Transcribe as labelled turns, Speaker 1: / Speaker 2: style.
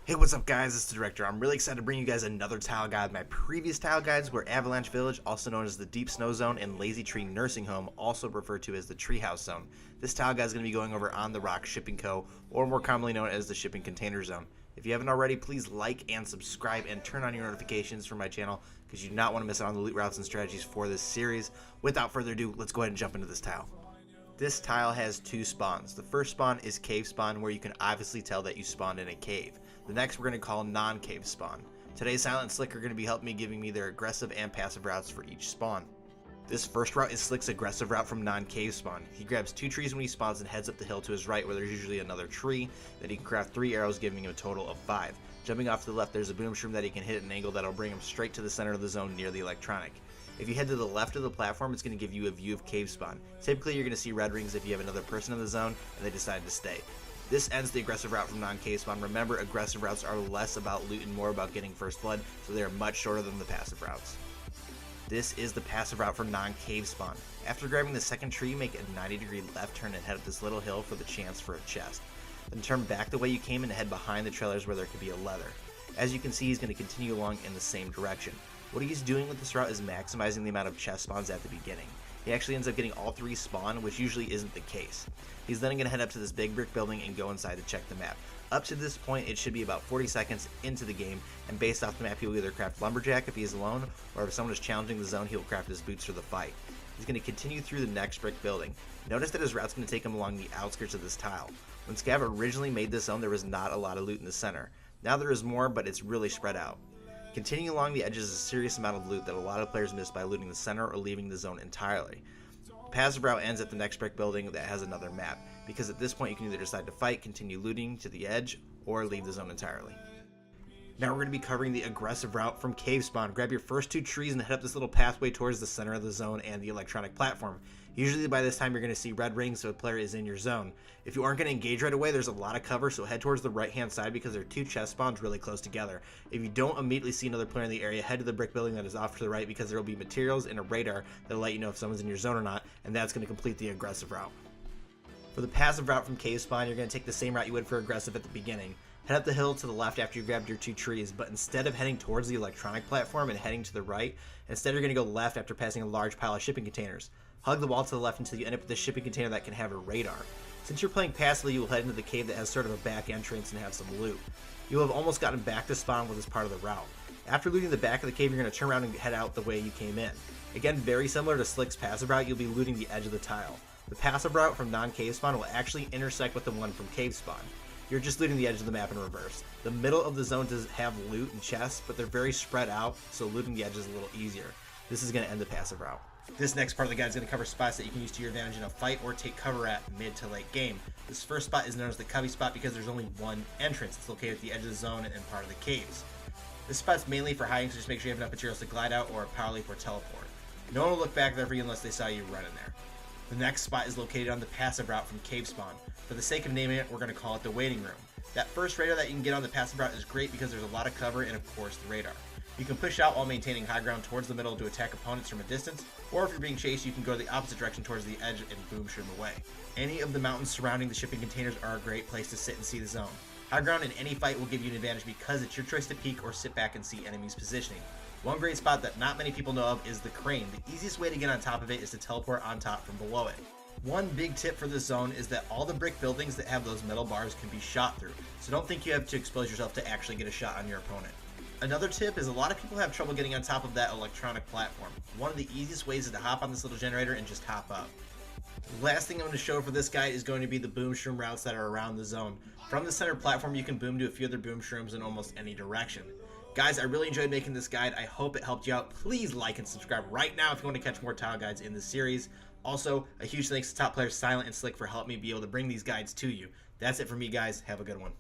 Speaker 1: Hey, what's up guys, it's the Director. I'm really excited to bring you guys another tile guide. My previous tile guides were Avalanche Village, also known as the Deep Snow Zone, and Lazy Tree Nursing Home, also referred to as the Treehouse Zone. This tile guide is going to be going over On the Rock Shipping Co., or more commonly known as the Shipping Container Zone. If you haven't already, please like and subscribe and turn on your notifications for my channel, because you do not want to miss out on the loot routes and strategies for this series. Without further ado, let's go ahead and jump into this tile. This tile has two spawns. The first spawn is Cave Spawn, where you can obviously tell that you spawned in a cave. The next we're going to call Non-Cave Spawn. Today Silent and Slick are going to be helping me, giving me their aggressive and passive routes for each spawn. This first route is Slick's aggressive route from Non-Cave Spawn. He grabs 2 trees when he spawns and heads up the hill to his right, where there's usually another tree. Then he can craft 3 arrows, giving him a total of 5. Jumping off to the left, there's a boom shroom that he can hit at an angle that'll bring him straight to the center of the zone near the electronic. If you head to the left of the platform, it's going to give you a view of Cave Spawn. Typically, you're going to see red rings if you have another person in the zone and they decide to stay. This ends the aggressive route from Non-Cave Spawn. Remember, aggressive routes are less about loot and more about getting first blood, so they are much shorter than the passive routes. This is the passive route for Non-Cave Spawn. After grabbing the second tree, make a 90-degree left turn and head up this little hill for the chance for a chest. Then turn back the way you came and head behind the trailers where there could be a leather. As you can see, he's going to continue along in the same direction. What he's doing with this route is maximizing the amount of chest spawns at the beginning. He actually ends up getting all 3 spawn, which usually isn't the case. He's then going to head up to this big brick building and go inside to check the map. Up to this point, it should be about 40 seconds into the game, and based off the map, he will either craft Lumberjack if he's alone, or if someone is challenging the zone, he will craft his boots for the fight. He's going to continue through the next brick building. Notice that his route's going to take him along the outskirts of this tile. When Scav originally made this zone, there was not a lot of loot in the center. Now there is more, but it's really spread out. Continuing along the edges is a serious amount of loot that a lot of players miss by looting the center or leaving the zone entirely. The passive route ends at the next brick building that has another map, because at this point you can either decide to fight, continue looting to the edge, or leave the zone entirely. Now we're going to be covering the aggressive route from Cave Spawn. Grab your first 2 trees and head up this little pathway towards the center of the zone and the electronic platform. Usually by this time you're going to see red rings so a player is in your zone. If you aren't going to engage right away, there's a lot of cover, so head towards the right hand side because there are 2 chest spawns really close together. If you don't immediately see another player in the area, head to the brick building that is off to the right because there will be materials and a radar that will let you know if someone's in your zone or not, and that's going to complete the aggressive route. For the passive route from Cave Spawn, you're going to take the same route you would for aggressive at the beginning. Head up the hill to the left after you grabbed your 2 trees, but instead of heading towards the electronic platform and heading to the right, instead you're going to go left after passing a large pile of shipping containers. Hug the wall to the left until you end up with a shipping container that can have a radar. Since you're playing passively, you will head into the cave that has sort of a back entrance and have some loot. You will have almost gotten back to spawn with this part of the route. After looting the back of the cave, you're going to turn around and head out the way you came in. Again, very similar to Slick's passive route, you'll be looting the edge of the tile. The passive route from Non-Cave Spawn will actually intersect with the one from Cave Spawn. You're just looting the edge of the map in reverse. The middle of the zone does have loot and chests, but they're very spread out, so looting the edge is a little easier. This is going to end the passive route. This next part of the guide is going to cover spots that you can use to your advantage in a fight or take cover at mid to late game. This first spot is known as the Cubby spot because there's only one entrance. It's located at the edge of the zone and part of the caves. This spot's mainly for hiding, so just make sure you have enough materials to glide out or power leap or teleport. No one will look back there for you unless they saw you run in there. The next spot is located on the passive route from Cave Spawn. For the sake of naming it, we're going to call it the waiting room. That first radar that you can get on the passive route is great because there's a lot of cover and of course the radar. You can push out while maintaining high ground towards the middle to attack opponents from a distance, or if you're being chased you can go the opposite direction towards the edge and boom shroom away. Any of the mountains surrounding the shipping containers are a great place to sit and see the zone. High ground in any fight will give you an advantage because it's your choice to peek or sit back and see enemies positioning. One great spot that not many people know of is the crane. The easiest way to get on top of it is to teleport on top from below it. One big tip for this zone is that all the brick buildings that have those metal bars can be shot through, so don't think you have to expose yourself to actually get a shot on your opponent. Another tip is a lot of people have trouble getting on top of that electronic platform. One of the easiest ways is to hop on this little generator and just hop up. The last thing I'm going to show for this guide is going to be the boom shroom routes that are around the zone. From the center platform you can boom to a few other boom shrooms in almost any direction. Guys, I really enjoyed making this guide. I hope it helped you out. Please like and subscribe right now if you want to catch more tile guides in this series. Also, a huge thanks to top players Silent and Slick for helping me be able to bring these guides to you. That's it for me, guys. Have a good one.